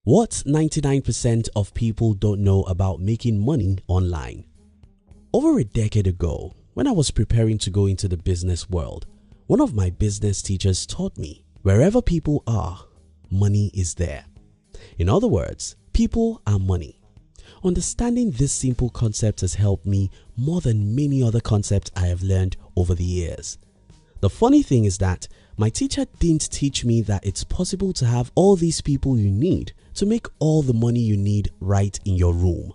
What 99% of people don't know about making money online. Over a decade ago, when I was preparing to go into the business world, one of my business teachers taught me, wherever people are, money is there. In other words, people are money. Understanding this simple concept has helped me more than many other concepts I have learned over the years. The funny thing is that my teacher didn't teach me that it's possible to have all these people you need to make all the money you need right in your room.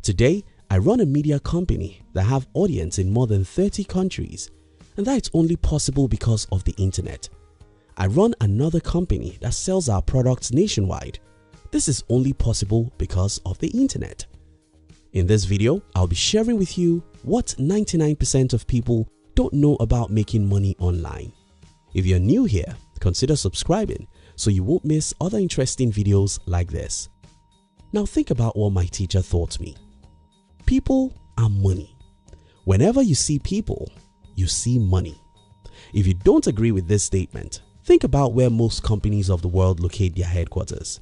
Today, I run a media company that have audience in more than 30 countries, and that it's only possible because of the internet. I run another company that sells our products nationwide. This is only possible because of the internet. In this video, I'll be sharing with you what 99% of people don't know about making money online. If you're new here, consider subscribing so you won't miss other interesting videos like this. Now think about what my teacher taught me. People are money. Whenever you see people, you see money. If you don't agree with this statement, think about where most companies of the world locate their headquarters,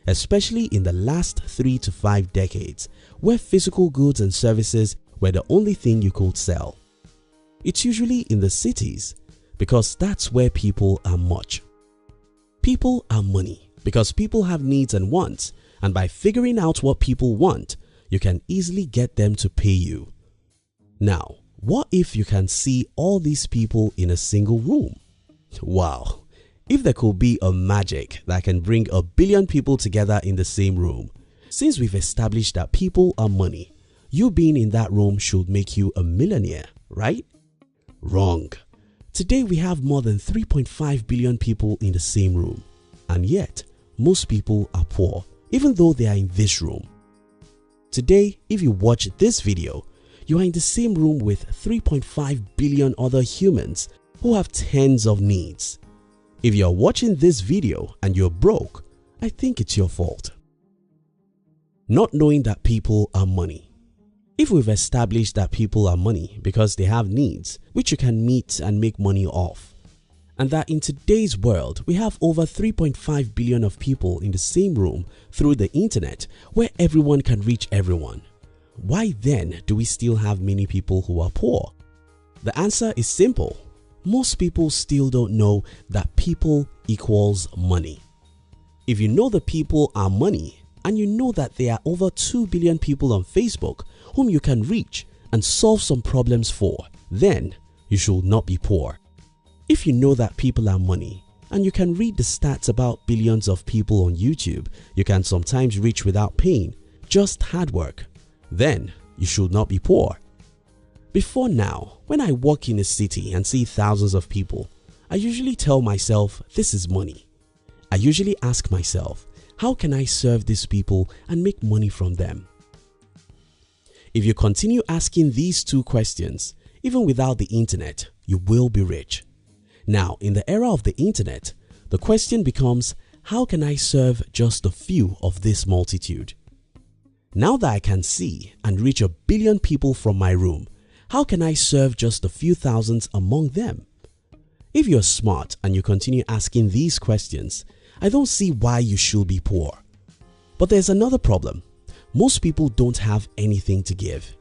especially in the last 3 to 5 decades, where physical goods and services were the only thing you could sell. It's usually in the cities because that's where people are much. People are money because people have needs and wants, and by figuring out what people want, you can easily get them to pay you. Now, what if you can see all these people in a single room? Wow! If there could be a magic that can bring 1 billion people together in the same room. Since we've established that people are money, you being in that room should make you a millionaire, right? Wrong. Today we have more than 3.5 billion people in the same room, and yet most people are poor even though they are in this room. Today, if you watch this video, you are in the same room with 3.5 billion other humans who have tens of needs. If you are watching this video and you're broke, I think it's your fault. Not knowing that people are money. If we've established that people are money because they have needs which you can meet and make money off, and that in today's world we have over 3.5 billion of people in the same room through the internet where everyone can reach everyone, why then do we still have many people who are poor? The answer is simple. Most people still don't know that people equals money. If you know the people are money, and you know that there are over 2 billion people on Facebook whom you can reach and solve some problems for, then you should not be poor. If you know that people are money and you can read the stats about billions of people on YouTube you can sometimes reach without pain, just hard work, then you should not be poor. Before now, when I walk in a city and see thousands of people, I usually tell myself this is money. I usually ask myself, how can I serve these people and make money from them? If you continue asking these two questions, even without the internet, you will be rich. Now, in the era of the internet, the question becomes, how can I serve just a few of this multitude? Now that I can see and reach 1 billion people from my room, how can I serve just a few thousands among them? If you're smart and you continue asking these questions, I don't see why you should be poor. But there's another problem. Most people don't have anything to give.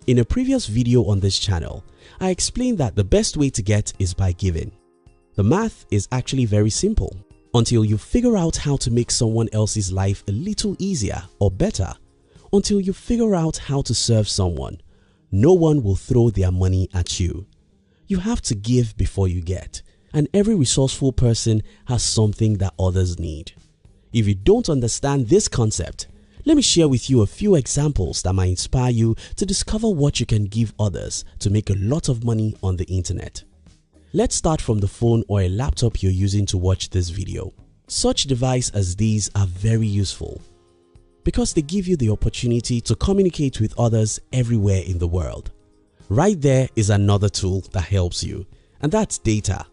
In a previous video on this channel, I explained that the best way to get is by giving. The math is actually very simple. Until you figure out how to make someone else's life a little easier or better, until you figure out how to serve someone, no one will throw their money at you. You have to give before you get, and every resourceful person has something that others need. If you don't understand this concept, let me share with you a few examples that might inspire you to discover what you can give others to make a lot of money on the internet. Let's start from the phone or a laptop you're using to watch this video. Such devices as these are very useful because they give you the opportunity to communicate with others everywhere in the world. Right there is another tool that helps you, and that's data.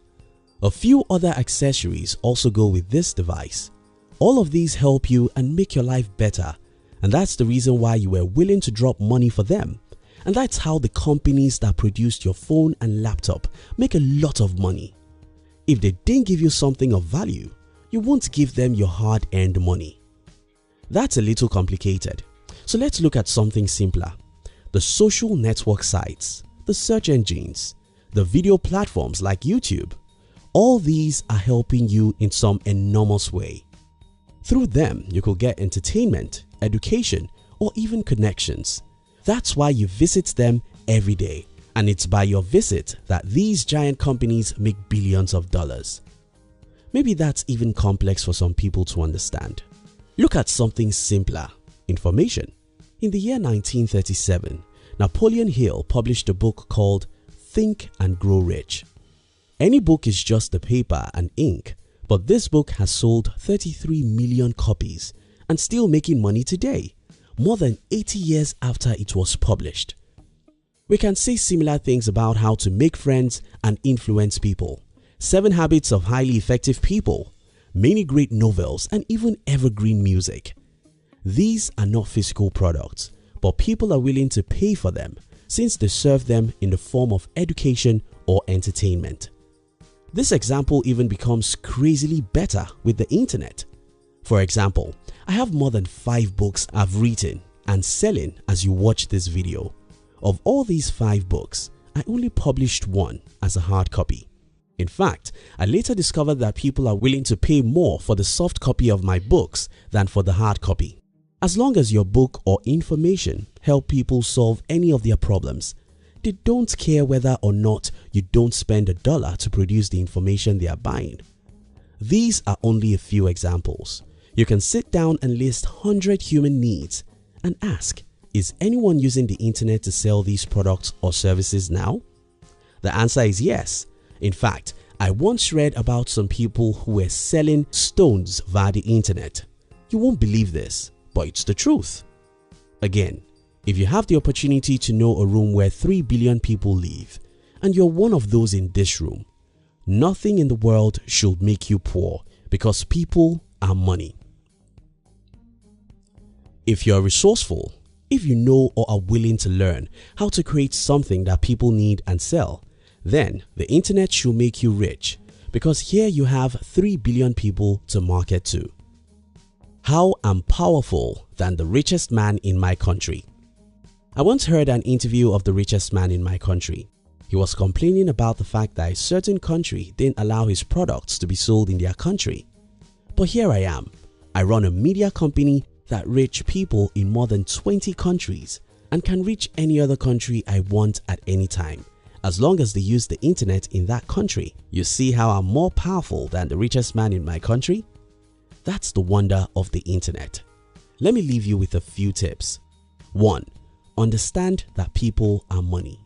A few other accessories also go with this device. All of these help you and make your life better, and that's the reason why you were willing to drop money for them. And that's how the companies that produced your phone and laptop make a lot of money. If they didn't give you something of value, you won't give them your hard-earned money. That's a little complicated. So let's look at something simpler. The social network sites, the search engines, the video platforms like YouTube, all these are helping you in some enormous way. Through them, you could get entertainment, education, or even connections. That's why you visit them every day, and it's by your visit that these giant companies make billions of dollars. Maybe that's even complex for some people to understand. Look at something simpler: information. In the year 1937, Napoleon Hill published a book called Think and Grow Rich. Any book is just the paper and ink, but this book has sold 33 million copies and still making money today, more than 80 years after it was published. We can say similar things about how to make friends and influence people, 7 Habits of Highly Effective People, many great novels, and even evergreen music. These are not physical products, but people are willing to pay for them since they serve them in the form of education or entertainment. This example even becomes crazily better with the internet. For example, I have more than 5 books I've written and selling as you watch this video. Of all these 5 books, I only published one as a hard copy. In fact, I later discovered that people are willing to pay more for the soft copy of my books than for the hard copy. As long as your book or information help people solve any of their problems, they don't care whether or not you don't spend $1 to produce the information they are buying. These are only a few examples. You can sit down and list 100 human needs and ask, is anyone using the internet to sell these products or services now? The answer is yes. In fact, I once read about some people who were selling stones via the internet. You won't believe this, but it's the truth. Again, if you have the opportunity to know a room where 3 billion people live and you're one of those in this room, nothing in the world should make you poor because people are money. If you're resourceful, if you know or are willing to learn how to create something that people need and sell, then the internet should make you rich because here you have 3 billion people to market to. How I'm powerful than the richest man in my country. I once heard an interview of the richest man in my country. He was complaining about the fact that a certain country didn't allow his products to be sold in their country. But here I am. I run a media company that reaches people in more than 20 countries and can reach any other country I want at any time, as long as they use the internet in that country. You see how I'm more powerful than the richest man in my country? That's the wonder of the internet. Let me leave you with a few tips. 1. Understand that people are money.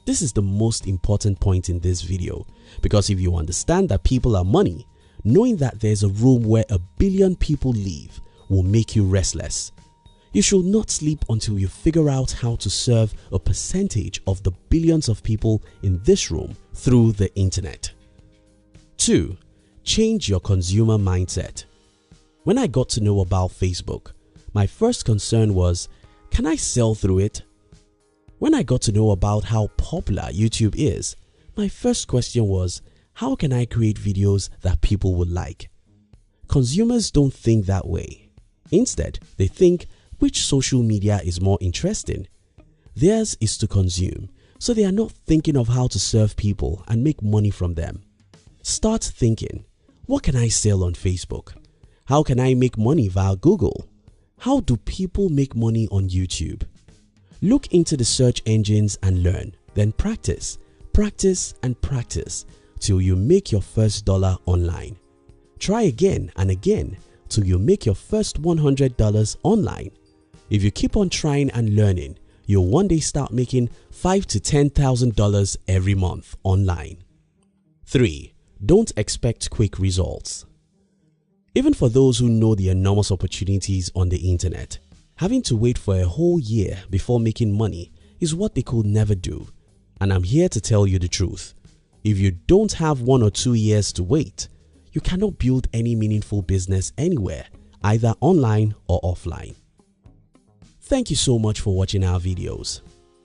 This is the most important point in this video because if you understand that people are money, knowing that there's a room where 1 billion people live will make you restless. You should not sleep until you figure out how to serve a percentage of the billions of people in this room through the internet. 2. Change your consumer mindset. When I got to know about Facebook, my first concern was, can I sell through it? When I got to know about how popular YouTube is, my first question was, how can I create videos that people would like? Consumers don't think that way. Instead, they think, which social media is more interesting? Theirs is to consume, so they are not thinking of how to serve people and make money from them. Start thinking, what can I sell on Facebook? How can I make money via Google? How do people make money on YouTube? Look into the search engines and learn, then practice, practice and practice till you make your first $1 online. Try again and again till you make your first $100 online. If you keep on trying and learning, you'll one day start making $5,000 to $10,000 every month online. 3. Don't expect quick results. Even for those who know the enormous opportunities on the internet, having to wait for a whole year before making money is what they could never do. And I'm here to tell you the truth. If you don't have 1 or 2 years to wait, you cannot build any meaningful business anywhere, either online or offline. Thank you so much for watching our videos.